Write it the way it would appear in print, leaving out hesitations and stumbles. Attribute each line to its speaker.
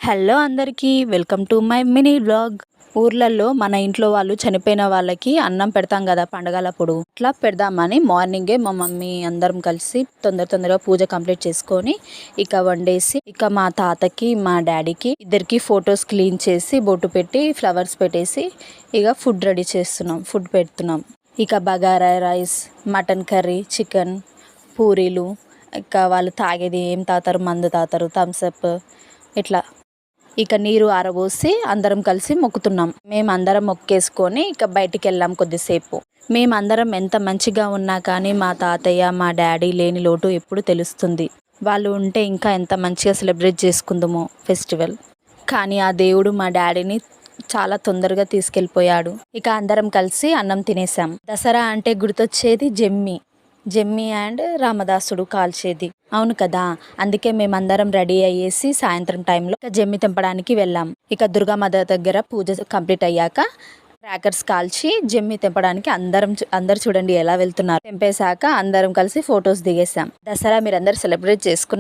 Speaker 1: Hello అందరికీ welcome to my mini vlog. ఊర్లలో మన ఇంట్లో వాళ్ళు చనిపోయిన వాళ్ళకి అన్నం పెడతాం కదా పండగలప్పుడు. అట్లా పెడదామని మార్నింగే మా మమ్మీ అందరం కలిసి తొందరగా పూజ కంప్లీట్ చేసుకొని ఇక వండేసి ఇక మా తాతకి మా డాడీకి ఇద్దరికి ఫొటోస్ క్లీన్ చేసి బొట్టు పెట్టి ఫ్లవర్స్ పెట్టేసి ఇక ఫుడ్ రెడీ చేస్తున్నాం, ఫుడ్ పెడుతున్నాం. ఇక bagara rice, mutton curry, chicken, పూరీలు. ఇక వాళ్ళు తాగేది ఏం తాతారు, మందు తాతారు, థమ్స్అప్ ఇట్లా. ఇక నీరు ఆరబోసి అందరం కలిసి మొక్కుతున్నాం. మేమందరం మొక్కేసుకొని ఇక బయటికి వెళ్ళాం కొద్దిసేపు. మేమందరం ఎంత మంచిగా ఉన్నా కానీ మా తాతయ్య మా డాడీ లేని లోటు ఎప్పుడు తెలుస్తుంది. వాళ్ళు ఉంటే ఇంకా ఎంత మంచిగా సెలబ్రేట్ చేసుకుందామో ఫెస్టివల్. కానీ ఆ దేవుడు మా డాడీని చాలా తొందరగా తీసుకెళ్ళిపోయాడు. ఇక అందరం కలిసి అన్నం తినేసాం. దసరా అంటే గుర్తొచ్చేది జమ్మి అండ్ రామదాసుడు కాల్చేది, అవును కదా. అందుకే మేమందరం రెడీ అయ్యేసి సాయంత్రం టైంలో ఇక జమ్మి తెంపడానికి వెళ్ళాం. ఇక దుర్గామాత దగ్గర పూజ కంప్లీట్ అయ్యాక క్రాకర్స్ కాల్చి జమ్మి తెంపడానికి అందరు చూడండి ఎలా వెళ్తున్నారు. తెంపేశాక అందరం కలిసి ఫొటోస్ దిగేసాం. దసరా మీరందరూ సెలబ్రేట్ చేసుకున్నారు.